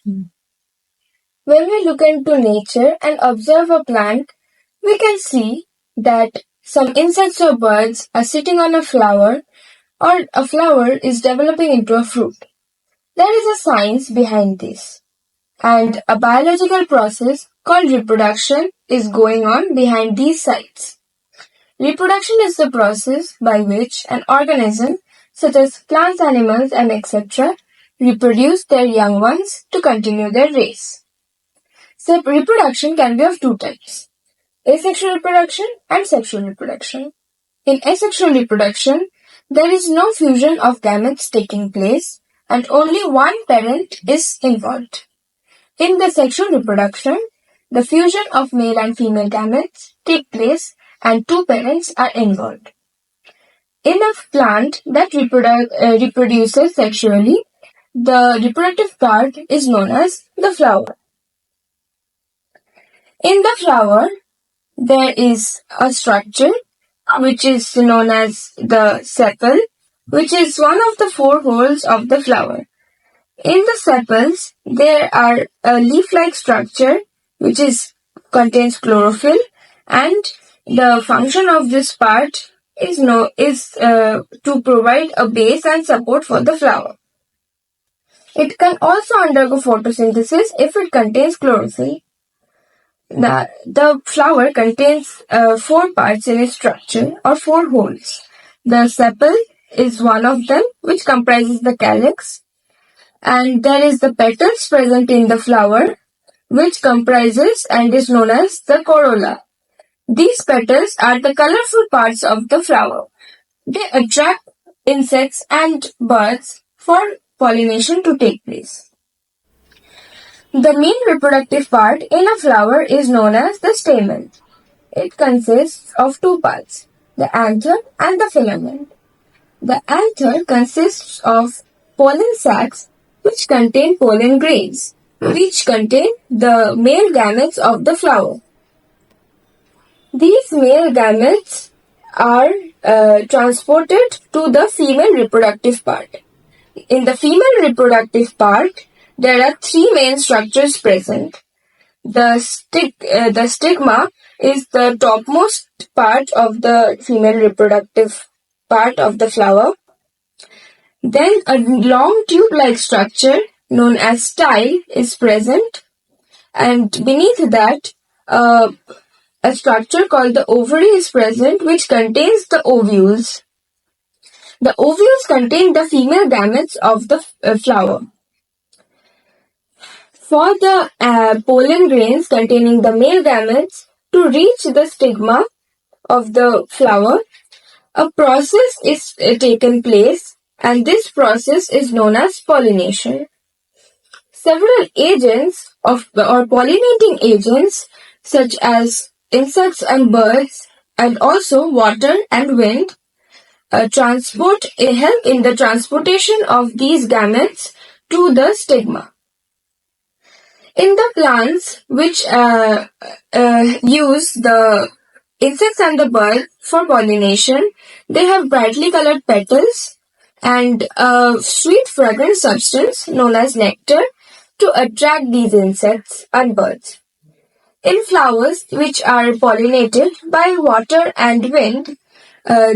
When we look into nature and observe a plant, we can see that some insects or birds are sitting on a flower, or a flower is developing into a fruit. There is a science behind this, and a biological process called reproduction is going on behind these sites. Reproduction is the process by which an organism, such as plants, animals, and etc., reproduce their young ones to continue their race. So reproduction can be of two types: asexual reproduction and sexual reproduction. In asexual reproduction, there is no fusion of gametes taking place and only one parent is involved. In the sexual reproduction, the fusion of male and female gametes take place and two parents are involved. In a plant that reproduces sexually, the reproductive part is known as the flower. In the flower, there is a structure which is known as the sepal, which is one of the four holes of the flower. In the sepals, there are a leaf-like structure which contains chlorophyll, and the function of this part is to provide a base and support for the flower. It can also undergo photosynthesis if it contains chlorophyll. The flower contains four parts in its structure, or four holes. The sepal is one of them, which comprises the calyx, and there is the petals present in the flower, which comprises and is known as the corolla. These petals are the colorful parts of the flower. They attract insects and birds for pollination to take place. The main reproductive part in a flower is known as the stamen. It consists of two parts, the anther and the filament. The anther consists of pollen sacs which contain pollen grains, which contain the male gametes of the flower. These male gametes are transported to the female reproductive part. In the female reproductive part, there are three main structures present. The stigma is the topmost part of the female reproductive part of the flower. Then a long tube-like structure known as style is present, and beneath that a structure called the ovary is present, which contains the ovules. The ovules contain the female gametes of the flower. For the pollen grains containing the male gametes to reach the stigma of the flower, a process is taken place, and this process is known as pollination. Several agents or pollinating agents such as insects and birds, and also water and wind help in the transportation of these gametes to the stigma. In the plants which use the insects and the bird for pollination, they have brightly colored petals and a sweet fragrant substance known as nectar to attract these insects and birds. In flowers which are pollinated by water and wind,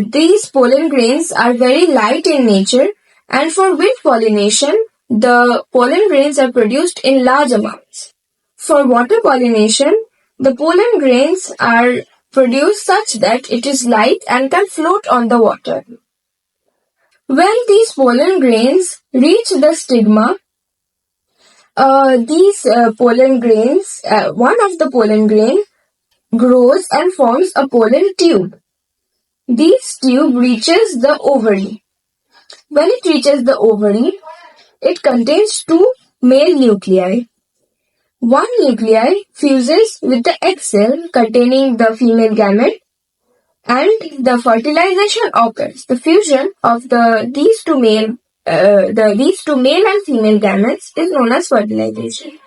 these pollen grains are very light in nature, and for wind pollination, the pollen grains are produced in large amounts. For water pollination, the pollen grains are produced such that it is light and can float on the water. When these pollen grains reach the stigma, these pollen grains, one of the pollen grain grows and forms a pollen tube. This tube reaches the ovary. When it reaches the ovary, it contains two male nuclei. One nuclei fuses with the egg cell containing the female gamete, and the fertilization occurs. The fusion of these two male and female gametes is known as fertilization.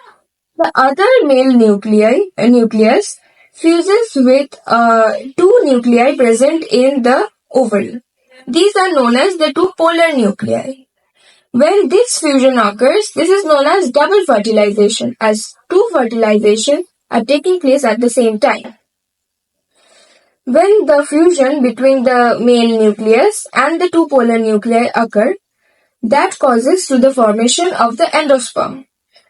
The other male nucleus fuses with two nuclei present in the ovary. These are known as the two polar nuclei. When this fusion occurs, this is known as double fertilization, as two fertilizations are taking place at the same time. When the fusion between the male nucleus and the two polar nuclei occur, that causes to the formation of the endosperm.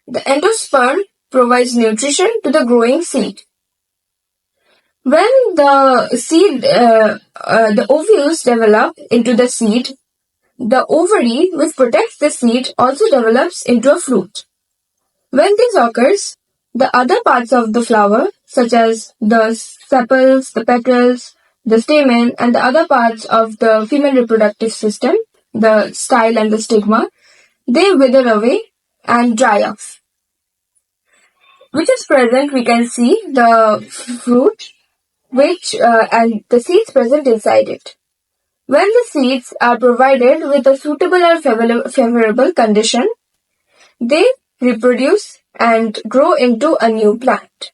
The endosperm provides nutrition to the growing seed. When the ovules develop into the seed, the ovary which protects the seed also develops into a fruit. When this occurs, the other parts of the flower, such as the sepals, the petals, the stamen, and the other parts of the female reproductive system, the style and the stigma, they wither away and dry off. Which is present, we can see the fruit, and the seeds present inside it. When the seeds are provided with a suitable or favorable condition, they reproduce and grow into a new plant.